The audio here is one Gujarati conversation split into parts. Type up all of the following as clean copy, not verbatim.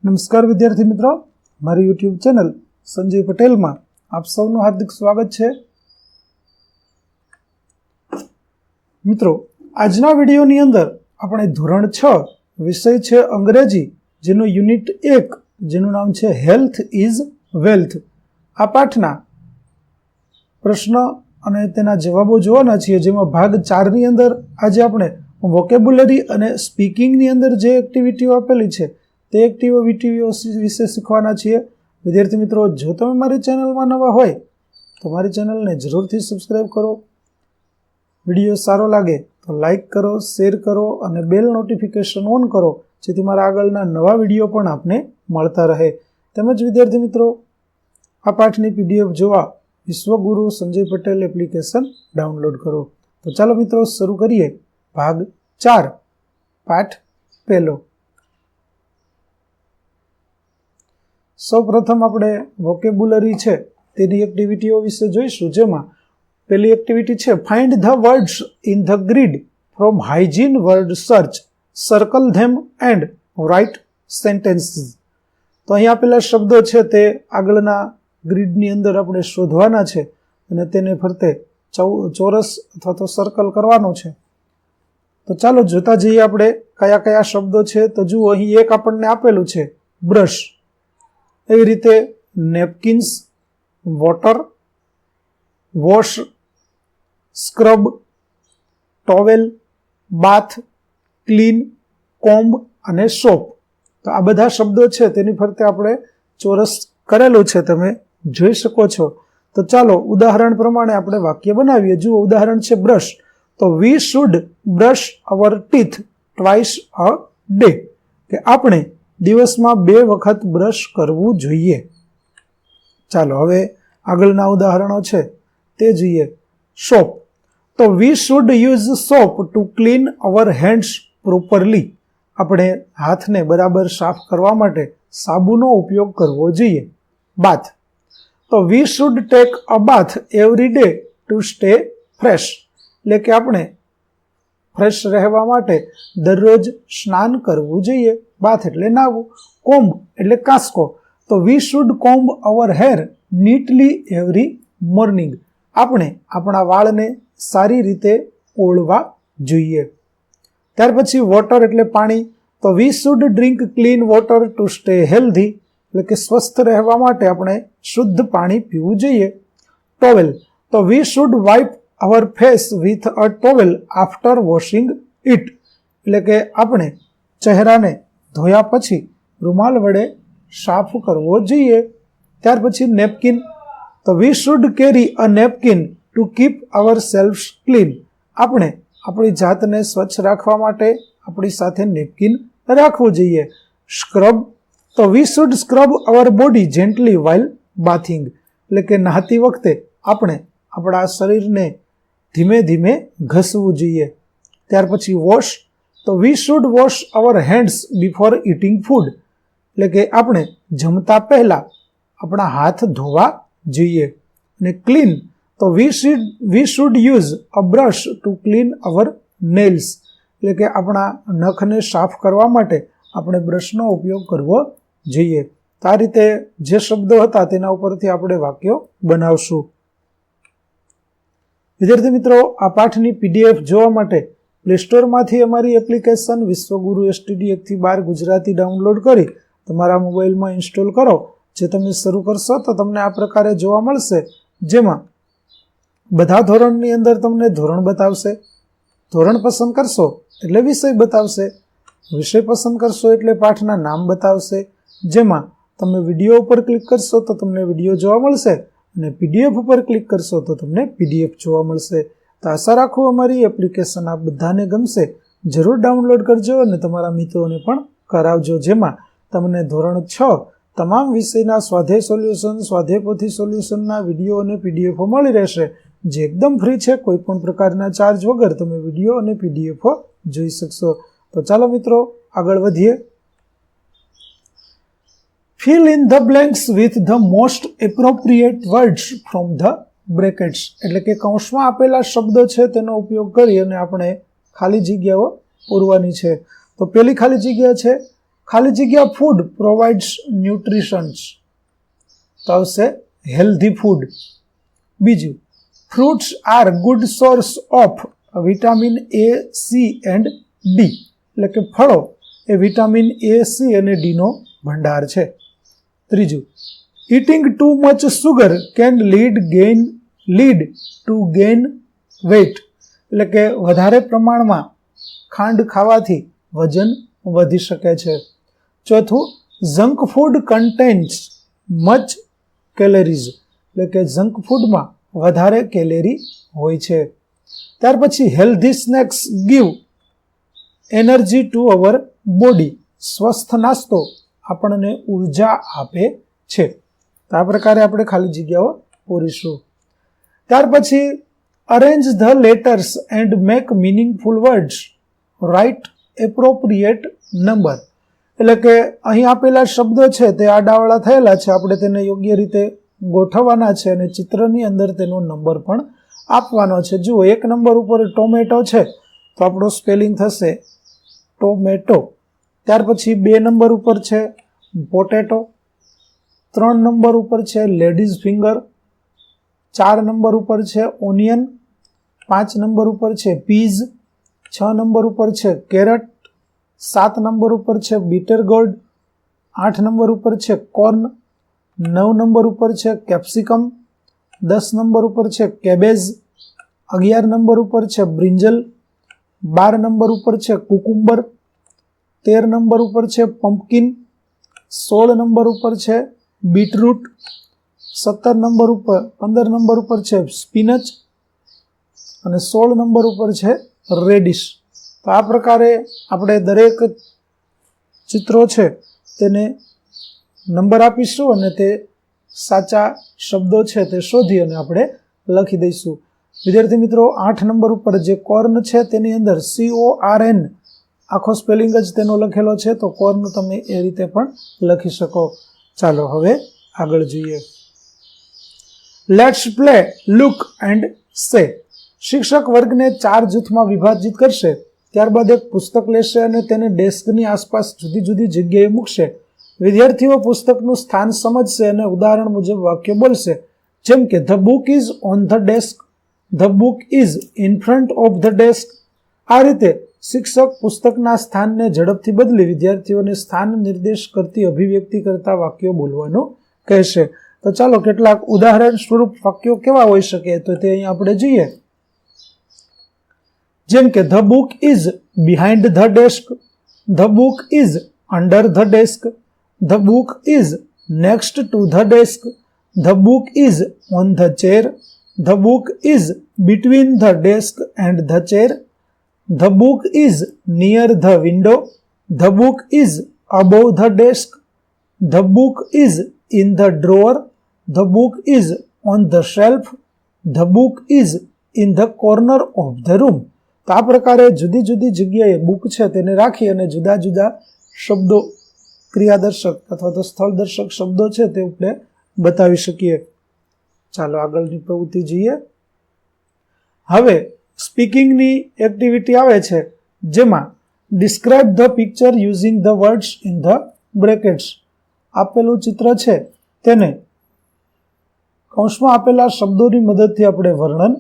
નમસ્કાર વિદ્યાર્થી મિત્રો, મારી યુટ્યુબ ચેનલ સંજય પટેલમાં આપ સૌનું હાર્દિક સ્વાગત છે. મિત્રો, આજના વિડીયોની અંદર આપણે ધોરણ 6 વિષય છે અંગ્રેજી, જેનું યુનિટ 1 જેનું નામ છે હેલ્થ ઇઝ વેલ્થ, આ પાઠના પ્રશ્ન અને તેના જવાબો જોવાના છીએ. જેમાં ભાગ 4 ની અંદર આજે આપણે વોકેબ્યુલરી અને સ્પીકિંગની અંદર જે એક્ટિવિટીઓ આપેલી છે તે એક્ટિવિટીઓ વિશે શીખવાના છીએ. વિદ્યાર્થી મિત્રો, જો તમે મારી ચેનલમાં નવા હોય તો મારી ચેનલને જરૂરથી સબસ્ક્રાઈબ કરો. વિડીયો સારો લાગે તો લાઈક કરો, શેર કરો અને બેલ નોટિફિકેશન ઓન કરો, જેથી મારા આગળના નવા વિડીયો પણ આપને મળતા રહે. તેમજ વિદ્યાર્થી મિત્રો, આ પાઠની PDF જોવા વિશ્વગુરુ સંજય પટેલ એપ્લિકેશન ડાઉનલોડ કરો. તો ચાલો મિત્રો શરૂ કરીએ ભાગ 4 પાઠ 1. સૌ પ્રથમ આપણે વોકેબ્યુલરી છે તેની એક્ટિવિટીઓ વિશે જોઈશું. જેમાં પહેલી એક્ટિવિટી છે find the words in the grid from hygiene word search, circle them and write sentences. તો અહીં આપેલા શબ્દો છે તે આગળના ગ્રીડની અંદર આપણે શોધવાના છે અને તેને ફરતે ચોરસ અથવા તો સર્કલ કરવાનો છે. તો ચાલો જોતા જઈએ આપણે કયા કયા શબ્દો છે. તો જુઓ, અહીં એક આપણને આપેલું છે બ્રશ, એવી રીતે napkins, water, wash, scrub, towel, bath, clean, comb અને સોપ. તો આ બધા શબ્દો છે તેની ફરતે આપણે ચોરસ કરેલું છે, તમે જોઈ શકો છો. તો ચાલો ઉદાહરણ પ્રમાણે આપણે વાક્ય બનાવીએ. જુઓ, ઉદાહરણ છે બ્રશ. તો we should brush hour teeth twice a day, કે આપણે દિવસમાં 2 વખત બ્રશ કરવું જોઈએ. ચાલો હવે આગળના ઉદાહરણો છે તે જોઈએ. સોપ. તો we should use soap to clean our hands properly, આપણે હાથને બરાબર સાફ કરવા માટે સાબુનો ઉપયોગ કરવો જોઈએ. બાથ. તો we should take a bath every day to stay fresh, એટલે કે આપણે ફ્રેશ રહેવા માટે દરરોજ સ્નાન કરવું જોઈએ. બાથ એટલે નાવું. કોમ્બ એટલે કાંસકો. તો we should comb our hair neatly every morning, આપણે આપણા વાળને સારી રીતે ઓળવા જોઈએ. ત્યાર પછી વોટર એટલે પાણી. તો we should drink clean water to stay healthy, એટલે કે સ્વસ્થ રહેવા માટે આપણે શુદ્ધ પાણી પીવું જોઈએ. ટોવેલ. તો we should wipe our face with a towel after washing it, એટલે કે આપણે ચહેરાને ધોયા પછી રૂમાલ વડે સાફ કરવો જોઈએ. ત્યાર પછી નેપકિન. તો we should carry a napkin to keep our self clean, આપણે આપણી જાતને સ્વચ્છ રાખવા માટે આપણી સાથે નેપકિન રાખવું જોઈએ. સ્ક્રબ. તો we should scrub hour body gently while bathing, એટલે કે નહાતી વખતે આપણે આપણા શરીરને ધીમે ધીમે ઘસવું જોઈએ. ત્યાર પછી વોશ. તો we should wash our hands before eating food, એટલે કે આપણે જમતા પહેલા આપણા હાથ ધોવા જોઈએ. અને ક્લીન. તો we should use a brush two clean hour nails, એટલે કે આપણા નખને સાફ કરવા માટે આપણે બ્રશનો ઉપયોગ કરવો જોઈએ. આ રીતે જે શબ્દો હતા તેના ઉપરથી આપણે વાક્યો બનાવશું. વિદ્યાર્થી મિત્રો, આ પાઠની PDF જોવા માટે પ્લે સ્ટોરમાંથી અમારી એપ્લિકેશન વિશ્વગુરુ STD 1-12 ગુજરાતી ડાઉનલોડ કરી તમારા મોબાઈલમાં ઇન્સ્ટોલ કરો. જે તમે શરૂ કરશો તો તમને આ પ્રકારે જોવા મળશે. જેમાં બધા ધોરણની અંદર તમને ધોરણ બતાવશે. ધોરણ પસંદ કરશો એટલે વિષય બતાવશે. વિષય પસંદ કરશો એટલે પાઠના નામ બતાવશે. જેમાં તમે વિડીયો ઉપર ક્લિક કરશો તો તમને વિડીયો જોવા મળશે અને PDF ઉપર ક્લિક કરશો તો તમને PDF જોવા મળશે. તો આશા રાખું અમારી એપ્લિકેશન આપ બધાને ગમશે. જરૂર ડાઉનલોડ કરજો અને તમારા મિત્રોને પણ કરાવજો. જેમાં તમને ધોરણ 6 તમામ વિષયના સ્વાધ્યાય સોલ્યુશન, સ્વાધ્યાય પોથી સોલ્યુશનના વિડીયો અને PDF મળી રહેશે, જે એકદમ ફ્રી છે. કોઈ પણ પ્રકારના ચાર્જ વગર તમે વિડીયો અને PDF જોઈ શકશો. તો ચાલો મિત્રો આગળ વધીએ. Fill in the blanks with the most appropriate words from the brackets, એટલે કે કૌંસમાં આપેલા શબ્દો છે તેનો ઉપયોગ કરી અને આપણે ખાલી જગ્યાઓ પૂરવાની છે. તો પહેલી ખાલી જગ્યા છે ખાલી જગ્યા ફૂડ પ્રોવાઇડ્સ ન્યુટ્રિશન્સ, તો આવશે હેલ્ધી ફૂડ. બીજું, fruits are good source of vitamin A, C and D, એટલે કે ફળો એ વિટામિન એ, સી અને ડીનો ભંડાર છે. ત્રીજું, eating too much sugar can lead to gain weight, એટલે કે વધારે પ્રમાણમાં ખાંડ ખાવાથી વજન વધી શકે છે. ચોથું, જંક ફૂડ કન્ટેન્સ મચ કેલેરીઝ, એટલે કે જંક ફૂડમાં વધારે કેલેરી હોય છે. ત્યાર પછી healthy snacks give energy to our body, સ્વસ્થ નાસ્તો આપણને ઉર્જા આપે છે. તો આ પ્રકારે આપણે ખાલી જગ્યાઓ પૂરીશું. ત્યાર પછી arrange the letters and make meaningful words, right appropriate number, એટલે કે અહીં આપેલા શબ્દો છે તે આડાવાળા થયેલા છે, આપણે તેને યોગ્ય રીતે ગોઠવવાના છે અને ચિત્રની અંદર તેનો નંબર પણ આપવાનો છે. જુઓ, 1 નંબર ઉપર ટોમેટો છે તો આપણો સ્પેલિંગ થશે ટોમેટો. ત્યાર પછી 2 નંબર ઉપર છે પોટેટો, 3 નંબર ઉપર છે લેડીઝ ફિંગર, 4 નંબર ઉપર છે ઓનિયન, 5 નંબર ઉપર છે પીઝ, 6 નંબર ઉપર છે કેરટ, 7 નંબર ઉપર છે બીટર ગોર્ડ, 8 નંબર ઉપર છે કોર્ન, 9 નંબર ઉપર છે કેપ્સિકમ, 10 નંબર ઉપર છે કેબેજ, 11 નંબર ઉપર છે બ્રિંજલ, 12 નંબર ઉપર છે કુકુમ્બર, 13 નંબર ઉપર છે પમ્પકિન, 16 નંબર ઉપર છે બીટરૂટ, 15 નંબર ઉપર છે સ્પિનચ અને 16 નંબર ઉપર છે રેડિશ. તો આ પ્રકારે આપણે દરેક ચિત્રો છે તેને નંબર આપીશું અને તે સાચા શબ્દો છે તે શોધી અને આપણે લખી દઈશું. વિદ્યાર્થી મિત્રો, 8 નંબર ઉપર જે કોર્ન છે તેની અંદર CORN આખો સ્પેલિંગ જ તેનો લખેલો છે, તો કોર્ન તમે એ રીતે પણ લખી શકો. ચાલો હવે આગળ જોઈએ. Let's play look and say. શિક્ષક વર્ગને 4 જૂથમાં વિભાજિત કરશે, ત્યારબાદ એક પુસ્તક લેશે અને તેને ડેસ્કની આસપાસ જુદી જુદી જગ્યાએ મૂકશે. વિદ્યાર્થીઓ પુસ્તકનું સ્થાન સમજશે અને ઉદાહરણ મુજબ વાક્ય બોલશે, જેમ કે the book is on the desk, the book is in front of the desk. આ રીતે શિક્ષક પુસ્તકના સ્થાનને ઝડપથી બદલી વિદ્યાર્થીઓને સ્થાન નિર્દેશ કરતી અભિવ્યક્તિ કરતા વાક્યો બોલવાનું કહેશે. તો ચાલો કેટલાક ઉદાહરણ સ્વરૂપ વાક્યો કેવા હોઈ શકે તો તે અહીં આપણે જોઈએ. જેમ કે the book is behind the desk, the book is under the desk, the book is next to the desk, the book is on the chair, the book is between the desk and the chair, the book is near the window, the book is above the desk, the book is in the drawer, the book is on the shelf, the book is in the corner of the room. તો આ પ્રકારે જુદી જુદી જગ્યાએ બુક છે તેને રાખી અને જુદા જુદા શબ્દો, ક્રિયાદર્શક અથવા તો સ્થળદર્શક શબ્દો છે તે આપણે બતાવી શકીએ. ચાલો આગળની પ્રવૃત્તિ જોઈએ. હવે સ્પીકિંગની એક્ટિવિટી આવે છે, જેમાં describe the picture using the words in the brackets. આપેલું ચિત્ર છે તેને કૌંસમાં આપેલા શબ્દોની મદદથી આપણે વર્ણન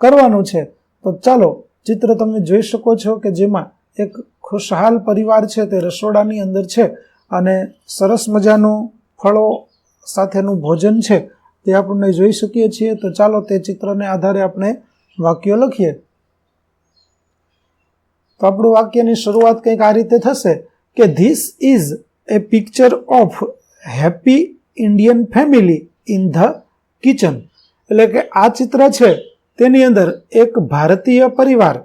કરવાનું છે. તો ચાલો ચિત્ર તમે જોઈ શકો છો કે જેમાં એક ખુશહાલ પરિવાર છે તે રસોડાની અંદર છે અને સરસ મજાનું ફળો સાથેનું ભોજન છે તે આપણે જોઈ શકીએ છીએ. તો ચાલો તે ચિત્રને આધારે આપણે વાક્યો લખીએ. તો આપણું વાક્યની શરૂઆત કંઈક આ રીતે થશે કે this is A picture of happy Indian family in the kitchen, એટલે કે આ ચિત્ર છે તેની અંદર એક ભારતીય પરિવાર,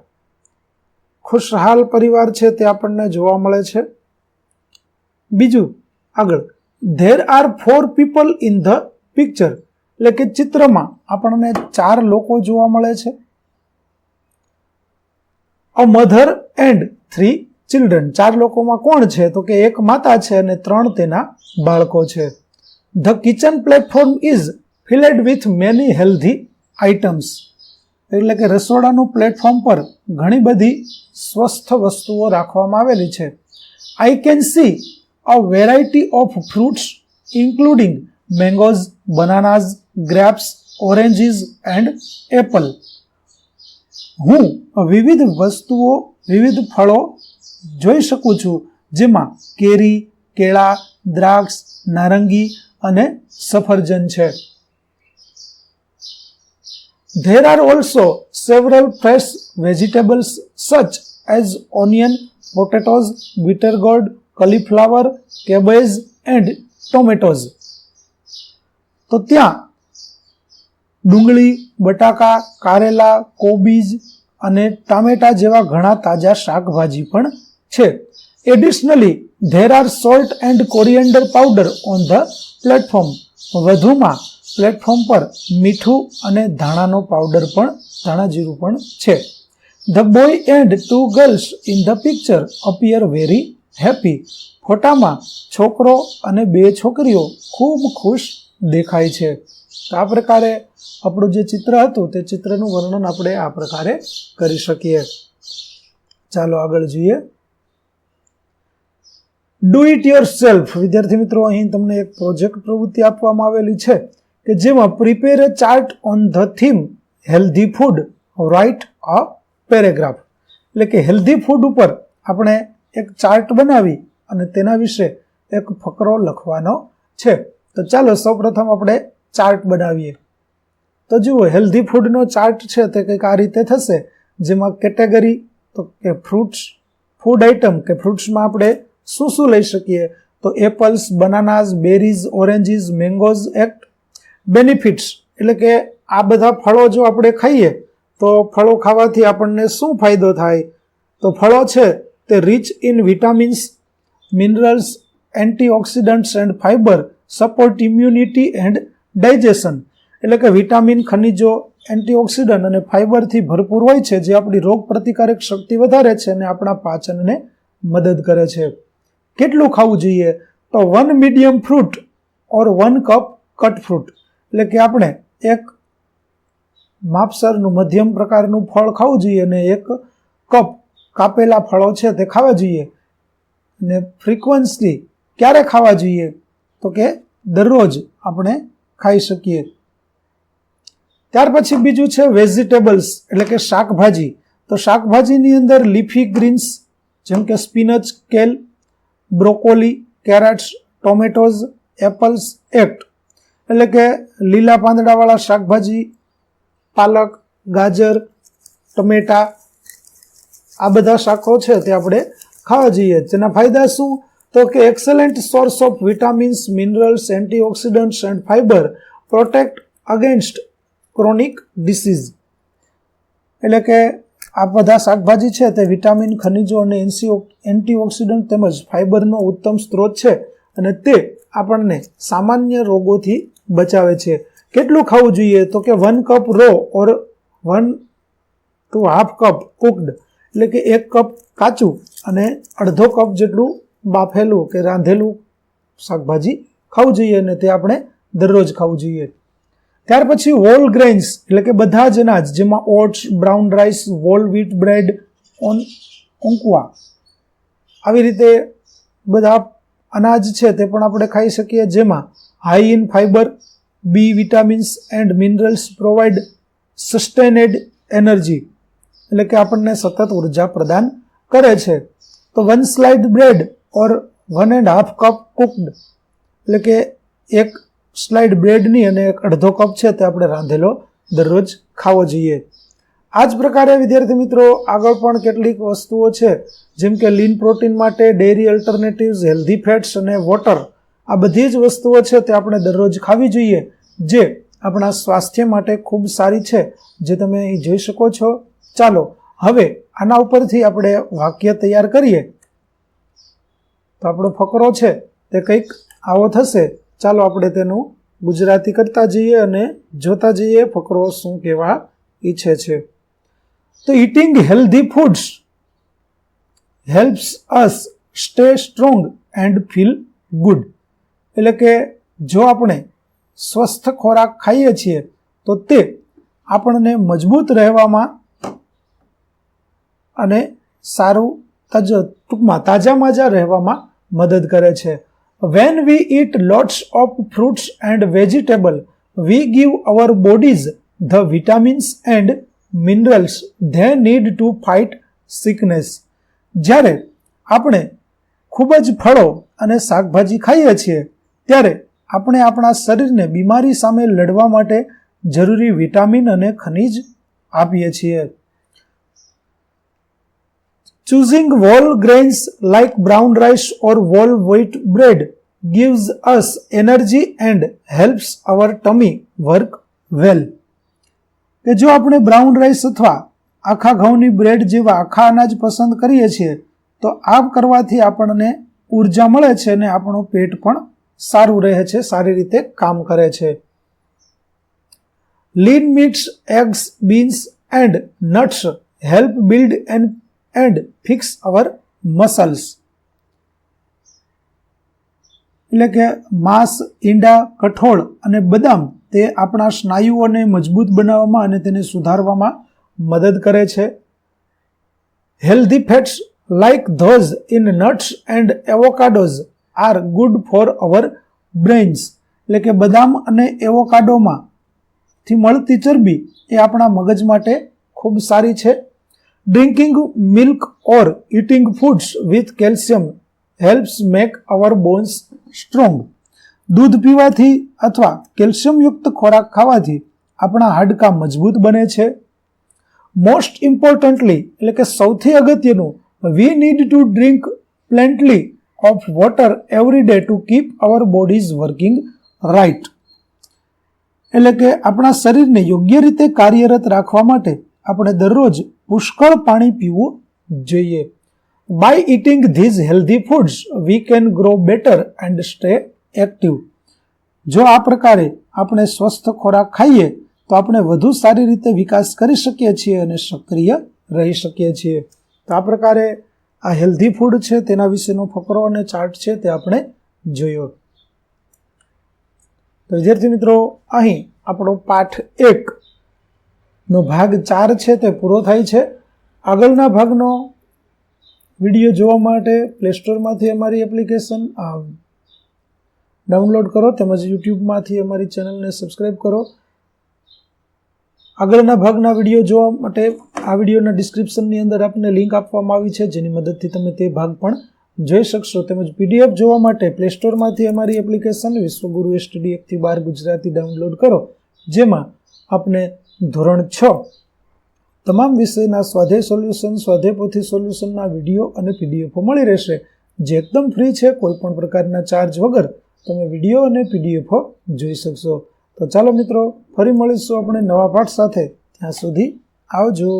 ખુશહાલ પરિવાર છે તે આપણને જોવા મળે છે. બીજું આગળ, there are 4 people in the picture, એટલે કે ચિત્રમાં આપણને 4 લોકો જોવા મળે છે. અ મધર એન્ડ 3 ચિલ્ડ્રન, 4 લોકોમાં કોણ છે તો કે એક માતા છે અને 3 તેના બાળકો છે. The kitchen platform is field with many healthy items, એટલે કે રસોડાનું પ્લેટફોર્મ પર ઘણી બધી સ્વસ્થ વસ્તુઓ રાખવામાં આવેલી છે. I can see a variety of fruits including mangoes, bananas, grapes, oranges and apple. હું વિવિધ વસ્તુઓ, વિવિધ ફળો જોઈ શકું છું, જેમાં કેરી, કેળા, દ્રાક્ષ, નારંગી અને સફરજન છે. There are also several fresh vegetables such as onion, potatoes, bitter gourd, cauliflower, cabbage and tomatoes. તો ત્યાં ડુંગળી, બટાકા, કારેલા, કોબીજ અને ટામેટા જેવા ઘણા તાજા શાકભાજી પણ છે. Additionally, there are salt and coriander powder on the platform. વધુમાં પ્લેટફોર્મ પર મીઠું અને ધાણાનો પાવડર પણ, ધાણા જીરું પણ છે. The boy and two girls in the picture appear very happy. ફોટામાં છોકરો અને બે છોકરીઓ ખૂબ ખુશ દેખાય છે. તો આ પ્રકારે આપણું જે ચિત્ર હતું તે ચિત્રનું વર્ણન આપણે આ પ્રકારે કરી શકીએ. ચાલો આગળ જોઈએ. Do it your self. વિદ્યાર્થી મિત્રો, અહીં તમને એક પ્રોજેક્ટ પ્રવૃત્તિ આપવામાં આવેલી છે કે જેમાં prepare a chart on the theme healthy food, write a paragraph. એટલે કે હેલ્ધી ફૂડ ઉપર આપણે એક ચાર્ટ બનાવી અને તેના વિશે એક ફકરો લખવાનો છે. તો ચાલો સૌપ્રથમ આપણે ચાર્ટ બનાવીએ. તો જુઓ, હેલ્ધી ફૂડનો ચાર્ટ છે તે કંઈક આ રીતે થશે, જેમાં કેટેગરી તો કે ફ્રૂટ્સ, ફૂડ આઇટમ કે ફ્રૂટ્સમાં આપણે શું શું લઈ શકીએ, તો apples, બનાનાઝ, berries, oranges, mangoes. Act benefits એટલે કે આ બધા ફળો જો આપણે ખાઈએ તો ફળો ખાવાથી આપણને શું ફાયદો થાય, તો ફળો છે તે rich in vitamins, minerals, antioxidants and fibre, support immunity and digestion. એટલે કે વિટામિન, ખનિજો, એન્ટીઓક્સિડન્ટ અને ફાઇબરથી ભરપૂર હોય છે, જે આપણી રોગ પ્રતિકારક શક્તિ વધારે છે અને આપણા પાચનને મદદ કરે છે. કેટલું ખાવું જોઈએ, તો 1 મીડિયમ ફ્રૂટ ઓર 1 કપ કટ ફ્રૂટ. એટલે કે આપણે એક માપસરનું મધ્યમ પ્રકારનું ફળ ખાવું જોઈએ અને 1 કપ કાપેલા ફળો છે તે ખાવા જોઈએ. અને ફ્રીક્વન્સી ક્યારે ખાવા જોઈએ, તો કે દરરોજ આપણે ખાઈ શકીએ. ત્યાર પછી બીજું છે વેજીટેબલ્સ એટલે કે શાકભાજી. તો શાકભાજીની અંદર લીફી ગ્રીન્સ જેમ કે spinach, kale, broccoli, carrots, tomatoes, apples. એક્ટ એટલે કે લીલા પાંદડાવાળા શાકભાજી, પાલક, ગાજર, ટમેટા, આ બધા શાકો છે તે આપણે ખાવા જોઈએ. તેના ફાયદા શું, તો કે excellent source of vitamins, minerals, antioxidants and fibre, protect against chronic disease. એટલે કે આ બધા શાકભાજી છે તે વિટામિન, ખનિજો અને એન્ટીઓક્સિડન્ટ તેમજ ફાઇબરનો ઉત્તમ સ્ત્રોત છે અને તે આપણને સામાન્ય રોગોથી બચાવે છે. કેટલું ખાવું જોઈએ, તો કે 1 cup raw or 1 to ½ cup cooked. એટલે કે 1 કપ કાચું અને અડધો કપ જેટલું બાફેલું કે રાંધેલું શાકભાજી ખાવું જોઈએ અને તે આપણે દરરોજ ખાવું જોઈએ. ત્યાર પછી હોલ ગ્રેન્સ એટલે કે બધા જ અનાજ, જેમાં oats, brown rice, whole wheat bread, ઓંકવા, આવી રીતે બધા અનાજ છે તે પણ આપણે ખાઈ શકીએ, જેમાં high in fibre, B vitamins and minerals provide sustained energy. એટલે કે આપણને સતત ઉર્જા પ્રદાન કરે છે. તો 1 સ્લાઇડ બ્રેડ ઓર 1.5 કપ કુકડ. એટલે કે 1 સ્લાઇડ બ્રેડની અને 1/2 કપ છે તે આપણે રાંધેલો દરરોજ ખાવો જોઈએ. આ જ પ્રકારે વિદ્યાર્થી મિત્રો આગળ પણ કેટલીક વસ્તુઓ છે, જેમ કે લીન પ્રોટીન માટે ડેરી અલ્ટરનેટિવ્સ, હેલ્ધી ફેટ્સ અને વોટર. આ બધી જ વસ્તુઓ છે તે આપણે દરરોજ ખાવી જોઈએ, જે આપણા સ્વાસ્થ્ય માટે ખૂબ સારી છે, જે તમે અહીં જોઈ શકો છો. ચાલો હવે આના ઉપરથી આપણે વાક્ય તૈયાર કરીએ. તો આપણો ફકરો છે તે કંઈક આવો થશે. ચાલો આપણે તેનું ગુજરાતી કરતા જઈએ અને જોતા જઈએ ફકરો શું કહેવા ઈચ્છે છે. તો eating healthy foods helps us stay strong and feel good. એટલે કે જો આપણે સ્વસ્થ ખોરાક ખાઈએ છીએ તો તે આપણને મજબૂત રહેવામાં અને સારું ટૂંકમાં તાજા માજા રહેવામાં મદદ કરે છે. When we eat lots of fruits and vegetables, we give our bodies the vitamins and minerals they need to fight sickness. જ્યારે આપણે ખૂબ જ ફળો અને શાકભાજી ખાઈએ છીએ ત્યારે આપણે આપણા શરીરને બીમારી સામે લડવા માટે જરૂરી વિટામિન અને ખનિજ આપીએ છીએ. Choosing whole grains like brown rice or whole wheat bread gives us energy and helps our tummy work well. કે જો આપણે બ્રાઉન રાઈસ અથવા આખા ઘઉંની બ્રેડ જેવા આખા અનાજ પસંદ કરીએ છીએ તો આમ કરવાથી આપણને ઉર્જા મળે છે અને આપણું પેટ પણ સારું રહે છે, સારી રીતે કામ કરે છે. Lean meats, eggs, beans and nuts help build and fix our muscles. એટલે કે માંસ, ઈંડા, કઠોળ અને બદામ તે આપણા સ્નાયુઓને મજબૂત બનાવવામાં અને તેને સુધારવામાં મદદ કરે છે. Healthy fats like those in nuts and avocados are good for our brains. એટલે કે બદામ અને એવોકાડોમાં થી મળતી ચરબી એ આપણા મગજ માટે ખૂબ સારી છે. Drinking milk or eating foods with calcium helps make our bones strong. દૂધ પીવાથી અથવા કેલ્શિયમયુક્ત ખોરાક ખાવાથી આપણા હાડકાં મજબૂત બને છે. મોસ્ટ ઇમ્પોર્ટન્ટલી એટલે કે સૌથી અગત્યનું, we need to drink plenty of water every day to keep our bodies working right. એટલે કે આપણા શરીરને યોગ્ય રીતે કાર્યરત રાખવા માટે આપણે દરરોજ પુષ્કળ પાણી પીવું જોઈએ. By eating these healthy foods, we can grow better and stay active. જો આ પ્રકારે આપણે સ્વસ્થ ખોરાક ખાઈએ તો આપણે વધુ સારી રીતે વિકાસ કરી શકીએ છીએ અને સક્રિય રહી શકીએ છીએ. તો આ પ્રકારે આ હેલ્ધી ફૂડ છે તેના વિશેનો ફકરો અને ચાર્ટ છે તે આપણે જોયો. તો વિદ્યાર્થી મિત્રો, અહીં આપણો પાઠ 1 નો ભાગ 4 છે તે પૂરો થાય છે. આગળના ભાગનો વિડીયો જોવા માટે પ્લે સ્ટોરમાંથી અમારી એપ્લિકેશન ડાઉનલોડ કરો તેમજ યુટ્યુબમાંથી અમારી ચેનલને સબસ્ક્રાઈબ કરો. આગળના ભાગના વિડીયો જોવા માટે આ વિડીયોના ડિસ્ક્રિપ્શનની અંદર આપને લિંક આપવામાં આવી છે, જેની મદદથી તમે તે ભાગ પણ જોઈ શકશો. તેમજ પીડીએફ જોવા માટે પ્લે સ્ટોરમાંથી અમારી એપ્લિકેશન વિશ્વગુરુ STD 1 થી 12 ગુજરાતી ડાઉનલોડ કરો, જેમાં આપને ધોરણ 6 તમામ વિષયના સ્વાધ્યાય સોલ્યુશન, સ્વાધ્યાય પોથી સોલ્યુશનના વિડીયો અને પીડીએફો મળી રહેશે, જે એકદમ ફ્રી છે. કોઈ પણ પ્રકારના ચાર્જ વગર તમે વિડીયો અને પીડીએફો જોઈ શકશો. તો ચાલો મિત્રો, ફરી મળીશું આપણે નવા પાઠ સાથે. ત્યાં સુધી આવજો.